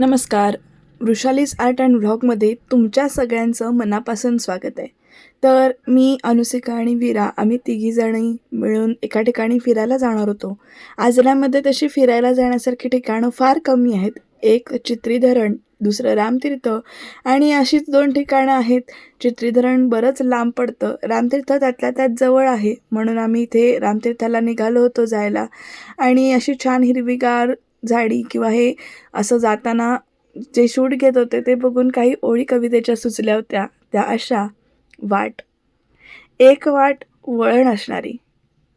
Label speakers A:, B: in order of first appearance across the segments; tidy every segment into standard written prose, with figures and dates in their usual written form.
A: नमस्कार. वृषालीज art and व्लॉगमध्ये तुमच्या सगळ्यांचं मनापासून स्वागत आहे. तर मी, अनुसिका आणि वीरा आम्ही तिघीजणी मिळून एका ठिकाणी फिरायला जाणार होतो. आजऱ्यामध्ये तशी फिरायला जाण्यासारखी ठिकाणं फार कमी आहेत. एक चित्री धरण, दुसरं रामतीर्थ आणि अशीच 2 ठिकाणं आहेत. चित्री धरण बरंच लांब पडतं, रामतीर्थ त्यातल्या त्यात जवळ आहे. म्हणून आम्ही इथे रामतीर्थाला निघालो होतो जायला. आणि अशी छान हिरवीगार झाडी किंवा हे असं जाताना जे शूट घेत होते ते बघून काही ओळी कवितेच्या सुचल्या होत्या. त्या अशा: वाट, एक वाट वळण असणारी,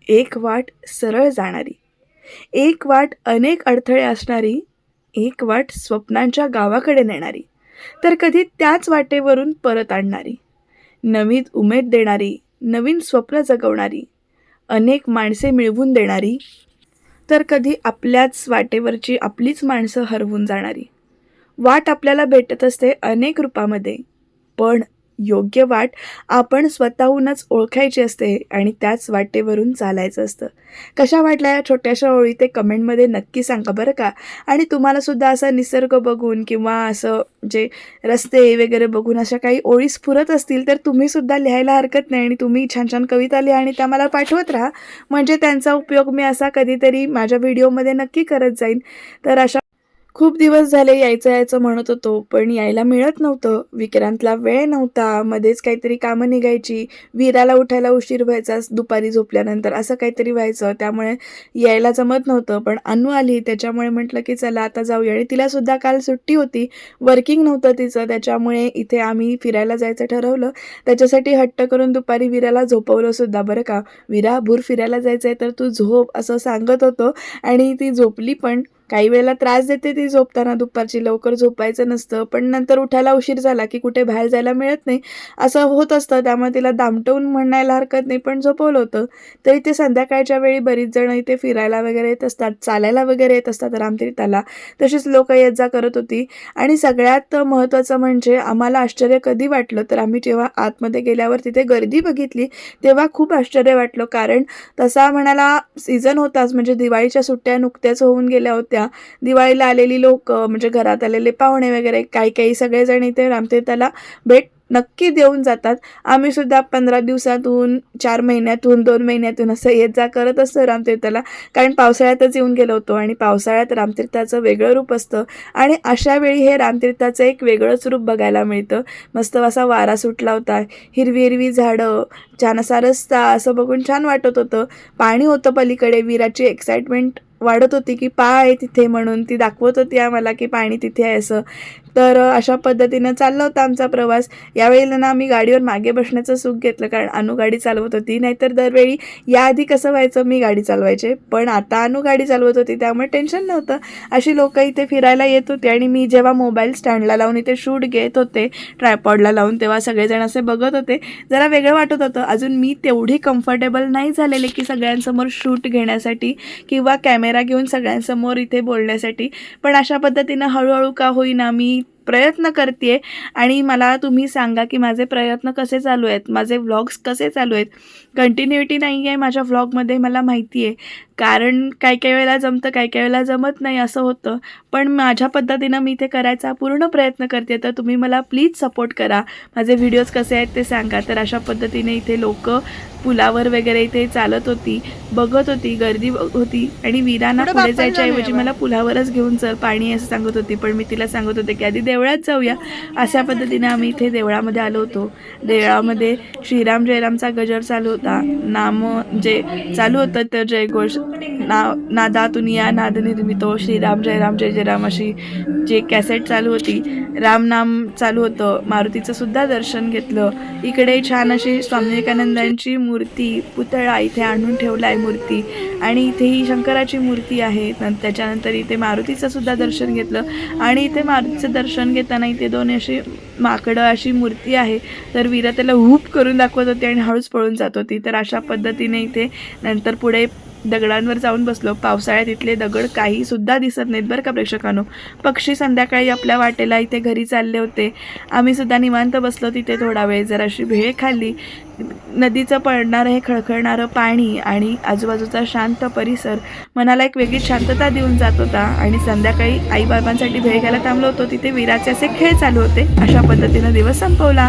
A: एक वाट सरळ जाणारी, एक वाट अनेक अडथळे असणारी, एक वाट स्वप्नांच्या गावाकडे नेणारी, तर कधी त्याच वाटेवरून परत आणणारी, नवीन उमेद देणारी, नवीन स्वप्न जगवणारी, अनेक माणसे मिळवून देणारी, तर कधी आपल्याच वाटेवरची आपलीच माणसं हरवून जाणारी. वाट आपल्याला भेटत असते अनेक रूपामध्ये, पण योग्य वाट आपण स्वतःहूनच ओळखायची असते आणि त्याच वाटेवरून चालायचं असतं. कशा वाटल्या या छोट्याशा ओळी ते कमेंटमध्ये नक्की सांगा बरं का. आणि तुम्हालासुद्धा असा निसर्ग बघून किंवा असं जे रस्ते वगैरे बघून अशा काही ओळी स्फुरत असतील तर तुम्हीसुद्धा लिहायला हरकत नाही आणि तुम्ही छान छान कविता लिहा आणि त्या मला पाठवत राहा. म्हणजे त्यांचा उपयोग मी असा कधीतरी माझ्या व्हिडिओमध्ये नक्की करत जाईन. तर अशा खूप दिवस झाले यायचं म्हणत होतो, पण यायला मिळत नव्हतं. विक्रांतला वेळ नव्हता, मध्येच काहीतरी कामं निघायची, वीराला उठायला उशीर व्हायचा दुपारी झोपल्यानंतर, असं काहीतरी व्हायचं. त्यामुळे यायला जमत नव्हतं. पण अनु आली त्याच्यामुळे म्हटलं की चला आता जाऊया. आणि तिलासुद्धा काल सुट्टी होती, वर्किंग नव्हतं तिचं, त्याच्यामुळे इथे आम्ही फिरायला जायचं ठरवलं. त्याच्यासाठी हट्ट करून दुपारी वीराला झोपवलंसुद्धा बरं का. वीरा, भूर फिरायला जायचं आहे तर तू झोप असं सांगत होतो आणि ती झोपली पण. काही वेळेला त्रास देते ती झोपताना, दुपारची लवकर झोपायचं नसतं, पण नंतर उठायला उशीर झाला की कुठे बाहेर जायला मिळत नाही, असं होत असतं. त्यामुळे तिला दामटवून म्हणायला हरकत नाही, पण झोपवलं होतं. तर इथे संध्याकाळच्या वेळी बरीच जण इथे फिरायला वगैरे येत असतात, चालायला वगैरे येत असतात रामतीर्थाला. तशीच लोक येत जा करत होती. आणि सगळ्यात महत्त्वाचं म्हणजे आम्हाला आश्चर्य कधी वाटलं तर आम्ही जेव्हा आतमध्ये गेल्यावर तिथे गर्दी बघितली तेव्हा खूप आश्चर्य वाटलं. कारण तसा म्हणाला सीझन होताच, म्हणजे दिवाळीच्या सुट्ट्या नुकत्याच होऊन गेल्या होत्या. दिवाळीला आलेली लोक, म्हणजे घरात आलेले पाहुणे वगैरे काही काही सगळेजण इथे रामतीर्थाला भेट नक्की देऊन जातात. आम्ही सुद्धा 15 दिवसातून, 4 महिन्यातून, 2 महिन्यातून असं येत जा करत असतो रामतीर्थाला. कारण पावसाळ्यातच येऊन गेलो होतो आणि पावसाळ्यात रामतीर्थाचं वेगळं रूप असतं. आणि अशा वेळी हे रामतीर्थाचं एक वेगळंच रूप बघायला मिळतं. मस्त असा वारा सुटला होता, हिरवी हिरवी झाडं, छान असा रस्ता, असं बघून छान वाटत होतं. पाणी होतं पलीकडे. वीराची एक्साइटमेंट वाढत होती की पा आहे तिथे, म्हणून ती दाखवत होती आम्हाला की पाणी तिथे आहे असं. तर अशा पद्धतीनं चालला होता आमचा प्रवास. यावेळेला ना आम्ही गाडीवर मागे बसण्याचं सुख घेतलं, कारण अनु गाडी चालवत होती. नाहीतर दरवेळी याआधी कसं व्हायचं, मी गाडी चालवायचे, पण आता अनु गाडी चालवत होती त्यामुळे टेन्शन नव्हतं. अशी लोकं इथे फिरायला येत होती. आणि मी जेव्हा मोबाईल स्टँडला लावून इथे शूट घेत होते ट्रायपॉडला लावून, तेव्हा सगळेजण असे बघत होते. जरा वेगळं वाटत होतं. अजून मी तेवढी कम्फर्टेबल नाही झालेले की सगळ्यांसमोर शूट घेण्यासाठी किंवा कॅमेरा घेऊन सगळ्यांसमोर इथे बोलण्यासाठी. पण अशा पद्धतीनं हळूहळू का होईना मी प्रयत्न करते. आणि मला तुम्ही सांगा की माझे प्रयत्न कसे चालू आहेत, माझे व्लॉग्स कसे चालू आहेत. कंटिन्युटी नाही आहे माझ्या व्लॉगमध्ये, मला माहिती आहे. कारण काही काही वेळेला जमतं, काही काही वेळेला जमत नाही, असं होतं. पण माझ्या पद्धतीनं मी इथे करायचा पूर्ण प्रयत्न करते. तर तुम्ही मला प्लीज सपोर्ट करा. माझे व्हिडिओज कसे आहेत ते सांगा. तर अशा पद्धतीने इथे लोक पुलावर वगैरे इथे चालत होती, बघत होती, गर्दी होती. आणि वीरांना पुढे जायच्या ऐवजी मला पुलावरच घेऊन चल, पाणी असं सांगत होती. पण मी तिला सांगत होते की आधी देवळात जाऊया. अशा पद्धतीने आम्ही इथे देवळामध्ये आलो होतो. देवळामध्ये श्रीराम जयरामचा गजर चालू होता. नाम जे चालू होतं तर जयघोष, नादातून या नाद निर्मितो, श्रीराम जय राम जय जय राम, अशी जे कॅसेट चालू होती. रामनाम चालू होतं. मारुतीचं सुद्धा दर्शन घेतलं. इकडे छान अशी स्वामी विवेकानंदांची मूर्ती, पुतळा इथे आणून ठेवला आहे मूर्ती. आणि इथे ही शंकराची मूर्ती आहे. त्याच्यानंतर इथे मारुतीचं सुद्धा दर्शन घेतलं. आणि इथे मारुतीचं दर्शन घेताना इथे 2 अशी माकडं अशी मूर्ती आहे. तर वीरा त्याला हुप करून दाखवत होती आणि हळूच पळून जात होती. तर अशा पद्धतीने इथे नंतर पुढे दगडांवर जाऊन बसलो. पावसाळ्यात इथले दगड काहीसुद्धा दिसत नाहीत बरं का प्रेक्षकांनो. पक्षी संध्याकाळी आपल्या वाटेला इथे घरी चालले होते. आम्हीसुद्धा निवांत बसलो तिथे थोडा वेळ, जराशी भेळ खाल्ली. नदीचं पडणारं हे खळखळणारं पाणी आणि आजूबाजूचा शांत परिसर मनाला एक वेगळीच शांतता देऊन जात होता. आणि संध्याकाळी आईबाबांसाठी भेळ घ्यायला थांबलो होतो, तिथे वीराचे असे खेळ चालू होते. अशा पद्धतीनं दिवस संपवला.